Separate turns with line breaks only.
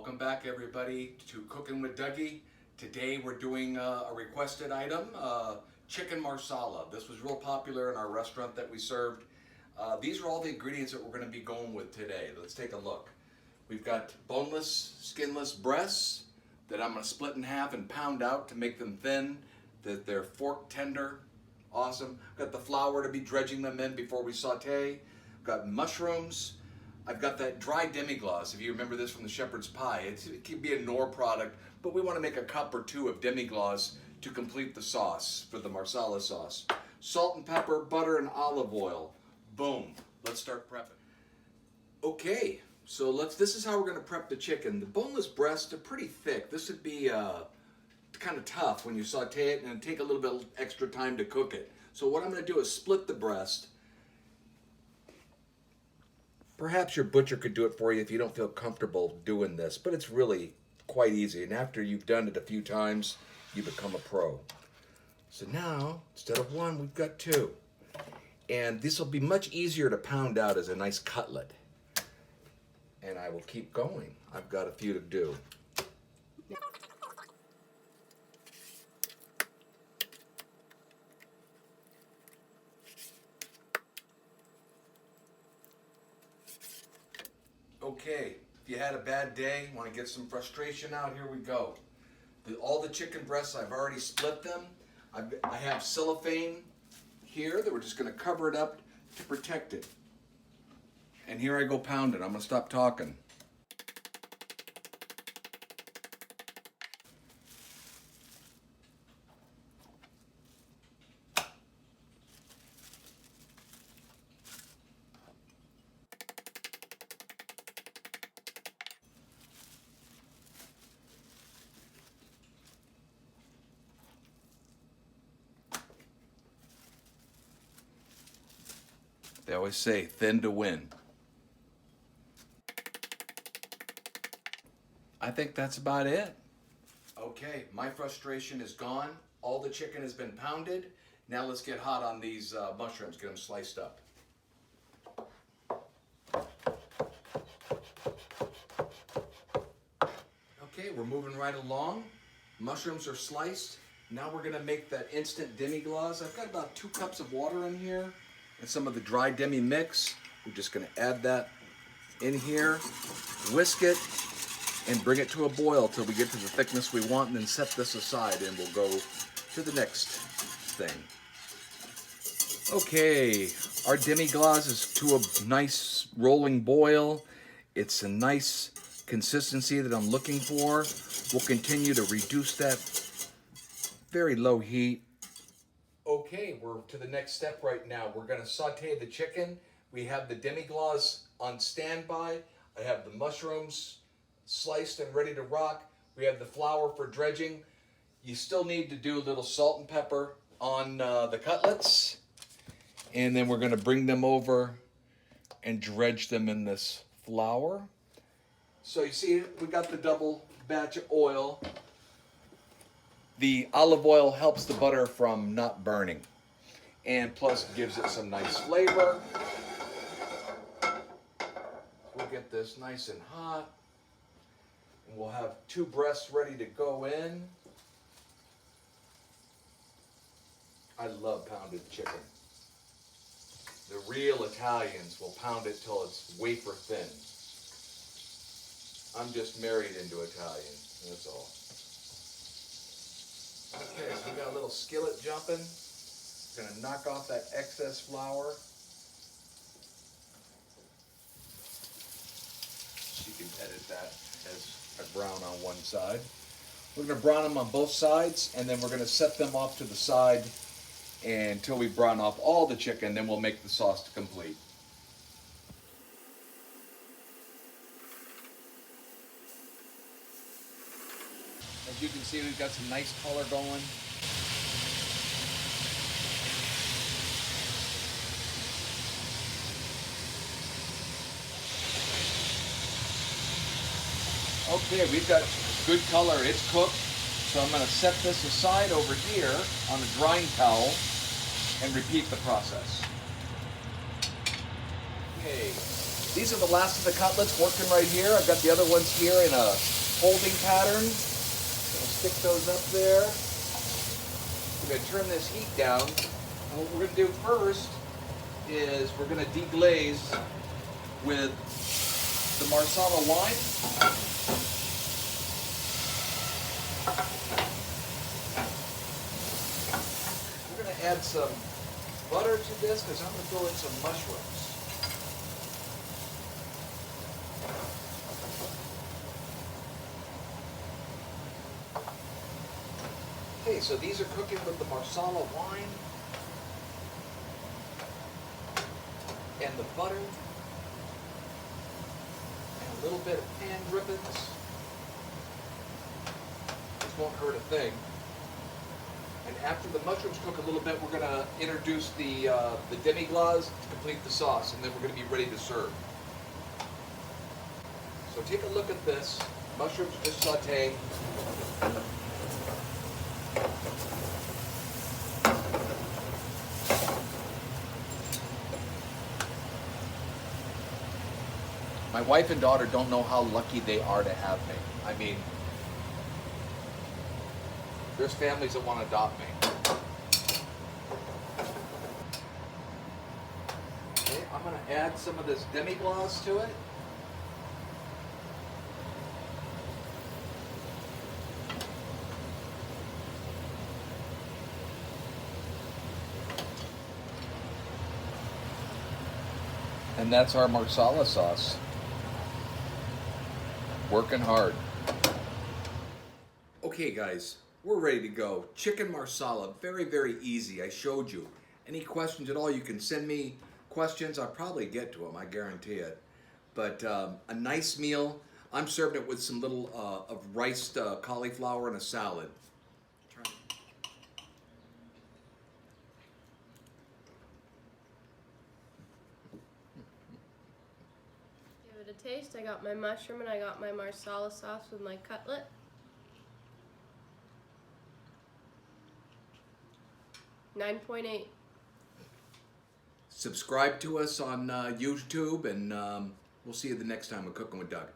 Welcome back everybody to Cooking with Dougie. Today we're doing a requested item, chicken marsala. This was real popular in our restaurant that we served. These are all the ingredients that we're going to be going with today. Let's take a look. We've got boneless, skinless breasts that I'm going to split in half and pound out to make them thin, that they're fork tender. Awesome. Got the flour to be dredging them in before we saute. Got mushrooms. I've got that dry demiglace. If you remember this from the shepherd's pie, it can be a Knorr product, but we want to make a cup or two of demiglace to complete the sauce for the marsala sauce. Salt and pepper, butter and olive oil. Boom. Let's start prepping. Okay, so this is how we're going to prep the chicken. The boneless breasts are pretty thick. This would be kind of tough when you saute it, and it'd take a little bit extra time to cook it. So what I'm going to do is split the breast. Perhaps your butcher could do it for you if you don't feel comfortable doing this, but it's really quite easy. And after you've done it a few times, you become a pro. So now, instead of one, we've got two. And this will be much easier to pound out as a nice cutlet. And I will keep going. I've got a few to do. Okay, if you had a bad day, want to get some frustration out, here we go. All the chicken breasts, I've already split them. I have cellophane here that we're just going to cover it up to protect it. And here I go pounding. I'm going to stop talking. They always say, thin to win. I think that's about it. Okay, my frustration is gone. All the chicken has been pounded. Now let's get hot on these mushrooms, get them sliced up. Okay, we're moving right along. Mushrooms are sliced. Now we're gonna make that instant demiglace. I've got about 2 cups of water in here and some of the dry demi mix. We're just going to add that in here, whisk it, and bring it to a boil till we get to the thickness we want, and then set this aside and we'll go to the next thing. Okay, our demiglace is to a nice rolling boil. It's a nice consistency that I'm looking for. We'll continue to reduce that very low heat. Okay, we're to the next step right now. We're going to saute the chicken. We have the demiglace on standby. I have the mushrooms sliced and ready to rock. We have the flour for dredging. You still need to do a little salt and pepper on the cutlets. And then we're going to bring them over and dredge them in this flour. So you see, we got the double batch of oil. The olive oil helps the butter from not burning, and plus gives it some nice flavor. We'll get this nice and hot, and we'll have 2 breasts ready to go in. I love pounded chicken. The real Italians will pound it till it's wafer thin. I'm just married into Italian, that's all. Okay, so we got a little skillet jumping. We're going to knock off that excess flour. You can edit that as a brown on one side. We're going to brown them on both sides, and then we're going to set them off to the side until we brown off all the chicken. Then we'll make the sauce complete. As you can see, we've got some nice color going. Okay, we've got good color. It's cooked. So I'm going to set this aside over here on a drying towel and repeat the process. Okay, These are the last of the cutlets working right here. I've got the other ones here in a holding pattern. Gonna stick those up there. We're gonna turn this heat down. And what we're gonna do first is we're gonna deglaze with the Marsala wine. We're gonna add some butter to this because I'm gonna throw in some mushrooms. Okay, so these are cooking with the Marsala wine and the butter and a little bit of pan drippings. This won't hurt a thing. And after the mushrooms cook a little bit, we're going to introduce the demiglace to complete the sauce, and then we're going to be ready to serve. So take a look at this. Mushrooms just sauté. My wife and daughter don't know how lucky they are to have me. I mean, there's families that want to adopt me. Okay, I'm going to add some of this demiglace to it. And that's our Marsala sauce. Working hard. Okay guys, we're ready to go. Chicken Marsala, very, very easy. I showed you. Any questions at all, you can send me questions. I'll probably get to them, I guarantee it. But a nice meal. I'm serving it with some little of riced cauliflower and a salad.
Give it a taste. I got my mushroom and I got my Marsala sauce with my cutlet. .8.
Subscribe to us on YouTube, and we'll see you the next time we're Cooking with Doug.